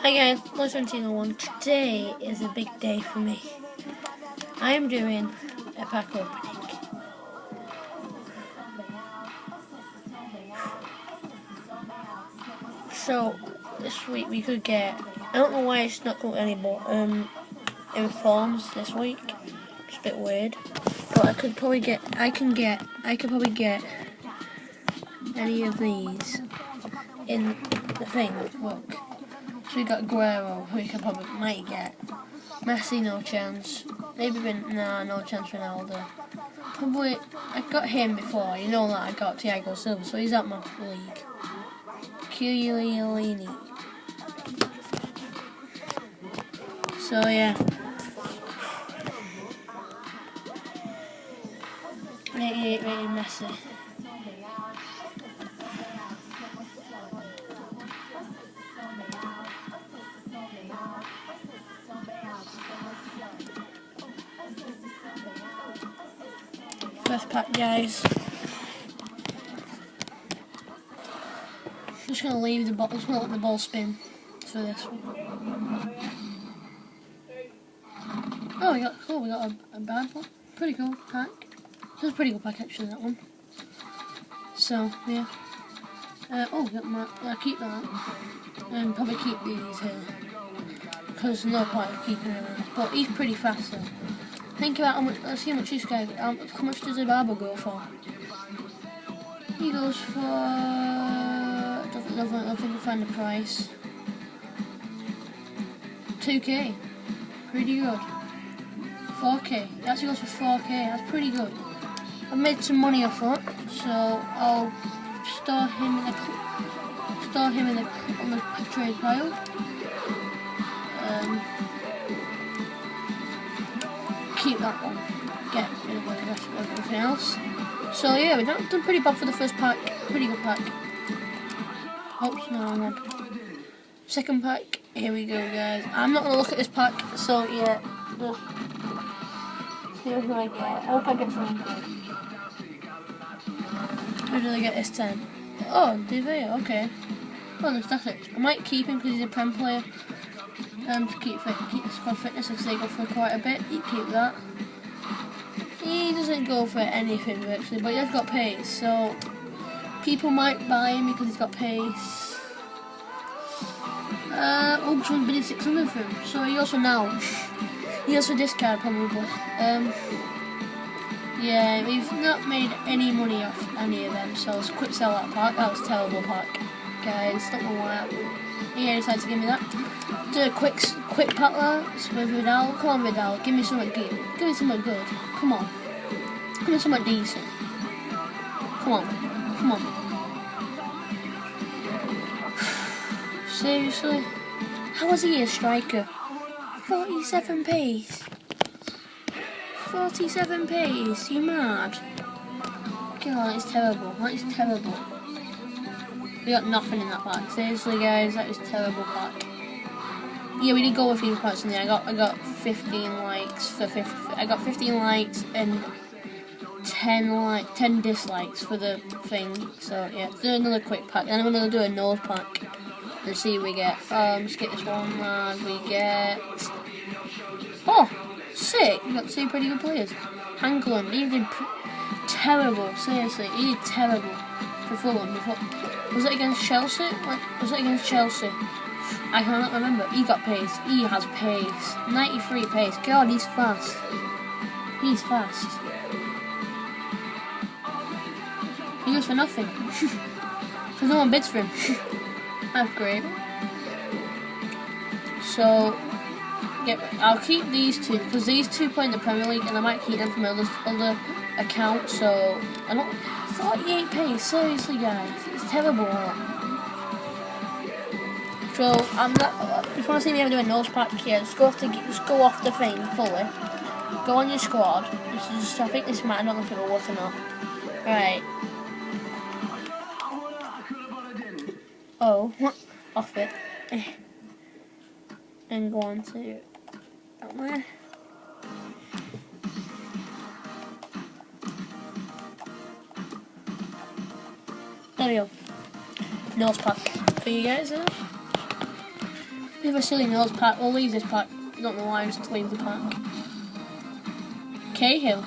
Hi guys, Low1701. Today is a big day for me. I am doing a pack opening. So this week we could get, I don't know why it's not got any more informs this week. It's a bit weird. But I could probably get any of these in the thing. Look. So we got Guerrero, who we might get. Messi, no chance. Maybe no chance Ronaldo. Probably, I got him before, you know that I got Thiago Silva, so he's at my league. Chiellini. So yeah. 88 rated Messi. First pack, guys. I'm just gonna leave the ball. Just gonna let the ball spin for this one. Oh, we got a bad one. Pretty cool pack. This is a pretty cool pack actually. That one. So yeah. Oh, I'll keep that, and probably keep these here because no point of keeping them. But he's pretty fast though. Think about how much. Let's see how much this guy. How much does a barber go for? He goes for. I don't think I find the price. 2K. Pretty good. 4K. He actually goes for 4K. That's pretty good. I've made some money off it, so I'll store him on the trade pile. Keep that one. Get rid of the rest of everything else. So yeah, we've done pretty bad for the first pack. Pretty good pack. Oops, no, wrong one. Second pack. Here we go, guys. I'm not gonna look at this pack. So yeah. Here's what I get. I hope I get something good. Who did I get this time? Oh, Devea. Okay. Well, that's it. I might keep him because he's a Prem player. To keep the squad fitness, because they go for quite a bit. You keep that. He doesn't go for anything virtually, but he has got pace, so people might buy him because he's got pace. Someone's bidding 600 for him, so he goes for now. He goes for discard probably. Yeah, we've not made any money off any of them, so let's quick sell that pack. That was a terrible pack, guys. Don't know why. Yeah, decided to give me that. Do a quick pack there with Vidal. Come on, Vidal, give me something good. Give me something good. Come on. Give me something decent. Come on. Come on. Seriously? How was he a striker? 47 pace. 47 pace. You mad? God, that is terrible. That is terrible. We got nothing in that pack. Seriously, guys, that is a terrible pack. Yeah, we did go with 15 points in there. I got 15 likes for 50. I got 15 likes and 10 dislikes for the thing. So yeah, let's do another quick pack. Then I'm gonna do a nose pack and see what we get. Let's get this one. We get. Oh, sick! We got two pretty good players. Hanklund, he did terrible. Seriously, he did terrible for Fulham. Was it against Chelsea? Was it against Chelsea? I cannot remember. He got pace. He has pace. 93 pace. God, he's fast. He's fast. He goes for nothing. Because no one bids for him. That's great. So, yeah, I'll keep these two because these two play in the Premier League, and I might keep them from other accounts. So I don't. 48 pace. Seriously, guys, it's terrible. So I'm not. If you want to see me ever do a nose pack here, just go off the thing fully. Go on your squad. I think this might. I don't know if it'll work or not. Right. Oh, off it. And go on to that way. There we go. Nose pack for you guys there. We have a silly nose pack. We'll leave this pack. I don't know why, just leave the pack. Cahill.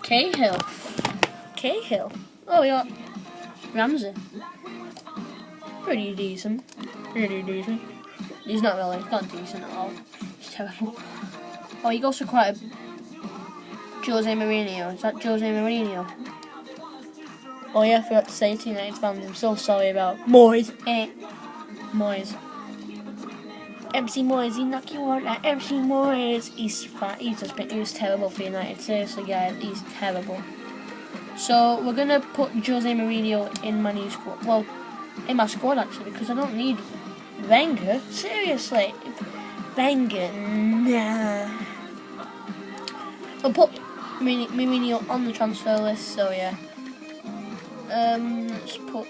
Cahill. Cahill. Oh, we got Ramsey. Pretty decent. Pretty decent. He's not really. He's not decent at all. He's terrible. Oh, he goes for quite a... Jose Mourinho. Is that Jose Mourinho? Oh yeah, I forgot to say to United fans, I'm so sorry about Moyes. Moyes. MC Moyes, he knocked you out like MC Moyes. He's fat. He's terrible for United. Seriously, guys, he's terrible. So we're gonna put Jose Mourinho in my new squad. Well, in my squad actually, because I don't need Wenger. Seriously, Wenger, nah. I'll put Mourinho on the transfer list. So yeah. Let's put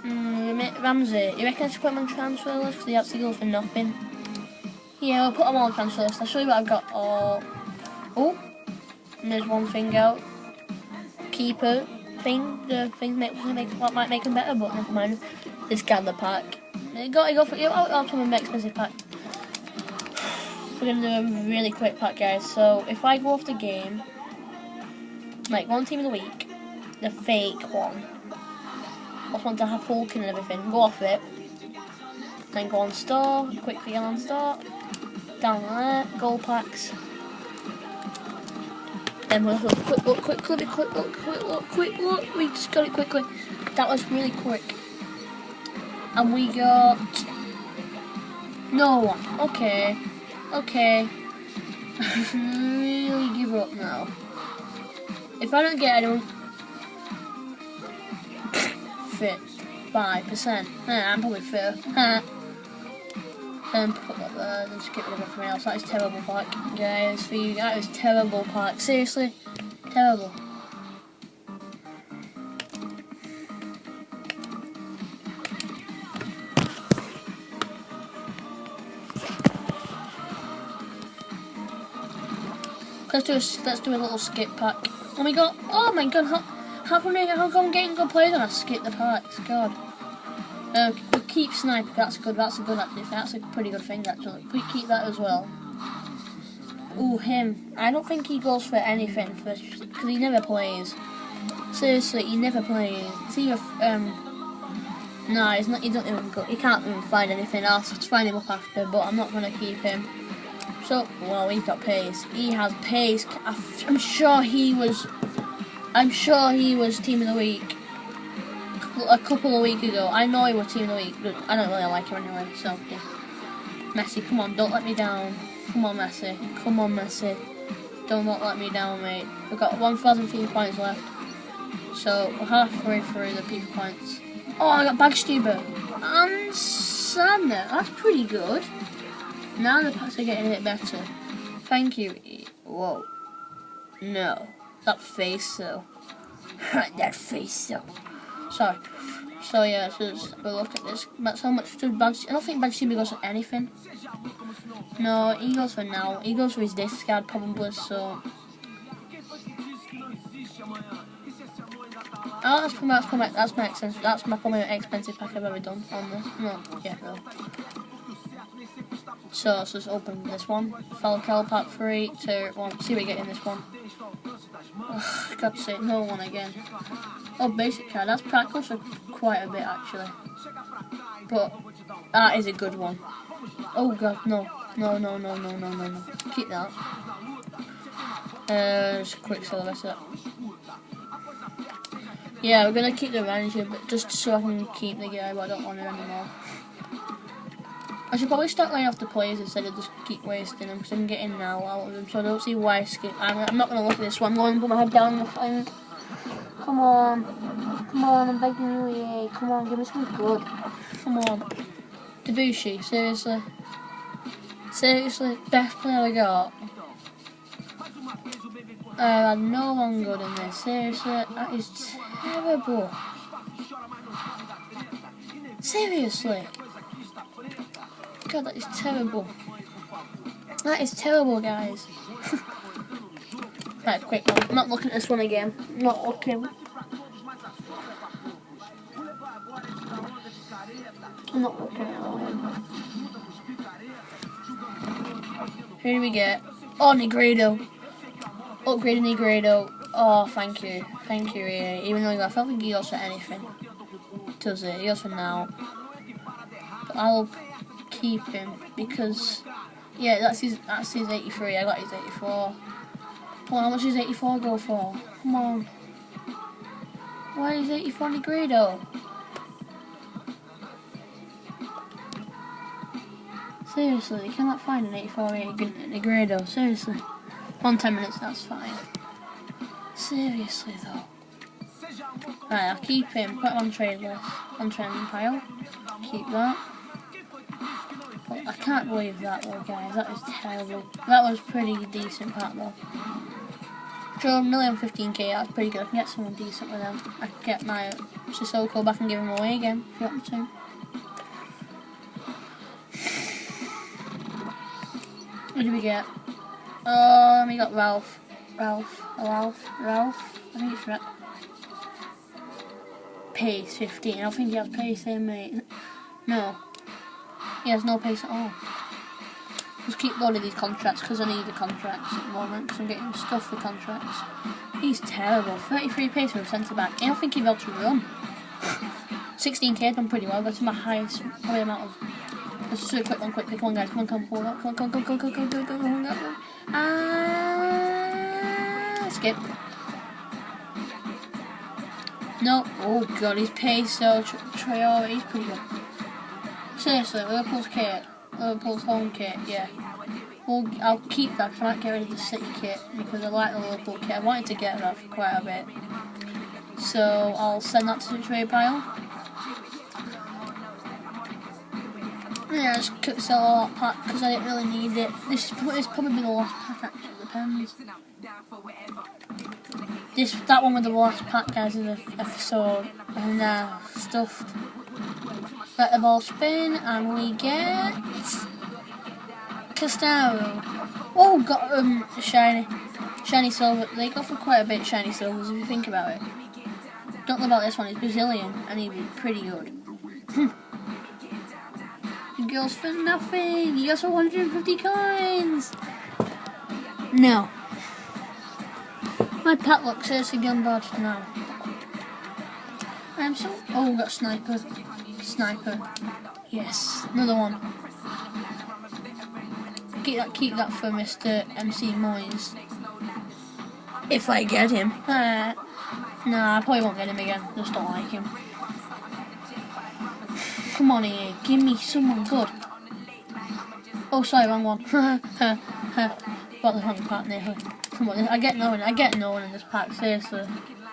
Ramsey. You reckon I should put him on the transfer list because he actually goes for nothing? Yeah, I'll put him on the transfer list. I'll show you what I've got. Oh, and there's one thing out. Keeper thing. The thing what might make him better, but never mind. Discard pack. You go for I'll put him an expensive pack. We're gonna do a really quick pack, guys. So if I go off the game, like one team of the week. The fake one. I just want to have Hulk and everything. Go off it. Then go on store. Quickly on store. Down there. Gold packs. Then we'll have a quick look. We just got it quickly. That was really quick. And we got no one. Okay. I really give up now. If I don't get anyone. 5%. I'm probably fair. Put that there, then just get rid of everything else. That is terrible pack, guys. For you, that is terrible pack. Seriously, terrible. Let's do a little skip pack. Oh my god! Oh my god! How come I'm getting good players and I skip the packs? God. We keep sniper. That's good actually. That's a pretty good thing actually. We keep that as well. Ooh, him. I don't think he goes for anything because he never plays. Seriously, he never plays. It's either no, he's not. He don't even go. He can't even find anything else. Let's find him up after. But I'm not gonna keep him. So, well, he's got pace. He has pace. I'm sure he was team of the week a couple of weeks ago. I know he was team of the week, but I don't really like him anyway, so yeah. Messi, come on, don't let me down. Come on, Messi. Come on, Messi. Don't not let me down, mate. We've got 1,000 FIFA points left. So we're halfway through the FIFA points. Oh, I got Bagstuber and Sander. That's pretty good. Now the packs are getting a bit better. Thank you. Whoa. No. That face though. That face though. Sorry. So yeah, so let's have a look at this. That's how much does Bagstuber. I don't think Bagstuber goes for anything. No, he goes for now. He goes for his discard probably, so. Oh, that's my expensive. That's my probably expensive pack I've ever done on this. No, yeah, no. So let's just open this one. Falcao pack 3, 2, 1. See what we get in this one. Ugh, God's sake, no one again. Oh, basic card. That's practical for quite a bit actually. But that is a good one. Oh God, no. No. Keep that. Just a quick sell this up. Yeah, we're gonna keep the manager, but just so I can keep the guy, but I don't want him anymore. I should probably start laying off the players instead of just keep wasting them, because I can get in now out of them, so I don't see why I skip. I'm not gonna look at this one. I'm going to put my head down in the fire. Come on, I'm begging you, EA. Come on, give me something good. Come on. Debussy, seriously. Seriously, best player I got. No one good in this. Seriously, that is terrible. Seriously. God, that is terrible. That is terrible, guys. Right, quick one. I'm not looking at this one again. Not looking. I'm not looking at all. Who do we get? Oh, Negredo. Upgraded Negredo. Oh, thank you. Thank you, EA. Even though I don't think he goes for anything. Does it? He goes for now. But I'll keep him because, yeah, that's his 83. I got his 84. Come on, how much does 84 go for? Come on. Why is 84 Negredo? Seriously, you cannot find an 84 Negredo. Seriously. 10 minutes, that's fine. Seriously though. Right, I'll keep him. Put him on trade list. On trending pile. Keep that. But I can't believe that though, guys. That was terrible. That was pretty decent pack though. Sure, nearly on 15k. That's pretty good. I can get someone decent with them. I can get my Sissoko back and give him away again if you want me to. What did we get? We got Ralph. I think it's right. Pace 15. I don't think he has pace there, mate. No. He has no pace at all. Just keep loading these contracts because I need the contracts at the moment because I'm getting stuff for contracts. He's terrible. 33 pace for a centre back. I don't think he'll be able to run. 16k, I've done pretty well. That's my highest probably amount of. Let's just do a quick one, quickly. Come on, guys. Come on, pull up. Come on. Skip. No. Oh, God, his pace, though. Traore, he's pretty good. Seriously, Liverpool's kit. Liverpool's home kit, yeah. Well, I'll keep that because I might get rid of the City kit because I like the Liverpool kit. I wanted to get that for quite a bit. So, I'll send that to the trade pile. Yeah, I just could sell all that pack because I didn't really need it. This is probably the last pack actually, depends. That one with the last pack, guys, is an episode. And stuffed. Let the ball spin and we get Castaro. Oh, got shiny silver. They go for quite a bit shiny silvers if you think about it. Don't know about this one, he's Brazilian and he'd be pretty good. He goes for nothing. He goes for 150 coins. No. My pack looks seriously gone bad now. I'm so. Oh, we got sniper. Yes, another one. Keep that for Mr. MC Moyes. If I get him. Nah, I probably won't get him again. Just don't like him. Come on here, give me someone good. Oh, sorry, wrong one. Got the wrong pack there. Come on, I get no one in this pack, seriously.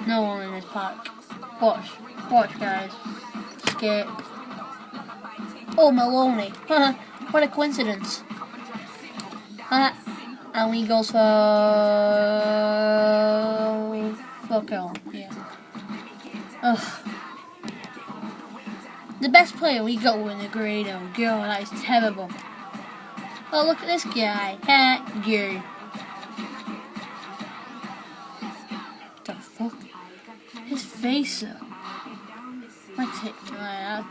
No one in this pack. Watch, guys. Skip. Oh, Maloney. What a coincidence. And he goes for. Fuck on, yeah. Ugh. The best player we got was Negredo. God, that is terrible. Oh, look at this guy. You. The fuck? His face up.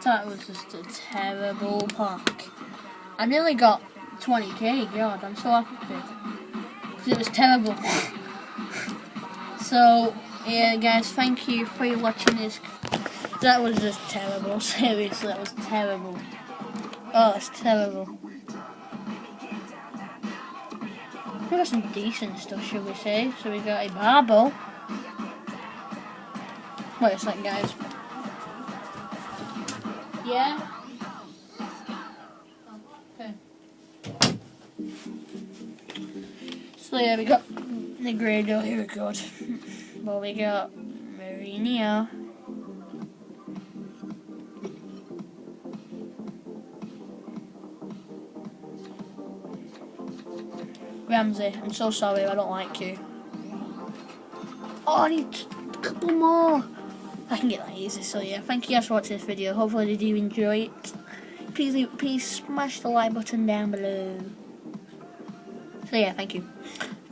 That was just a terrible pack. I nearly got 20k. God, I'm so happy. Because it was terrible. So, yeah, guys, thank you for watching this. That was just terrible. Seriously, that was terrible. Oh, it's terrible. We got some decent stuff, should we say? So we got a barbell. Wait a second, guys. Yeah? Okay. So yeah, we got Negredo. Here we go. Well, we got Mourinho. Ramsey, I'm so sorry, I don't like you. Oh, I need a couple more. I can get that easy, so yeah, thank you guys for watching this video. Hopefully did you enjoy it. Please smash the like button down below. So yeah, thank you.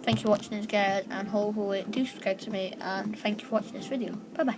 Thank you for watching this, guys, and hopefully do subscribe to me, and thank you for watching this video. Bye bye.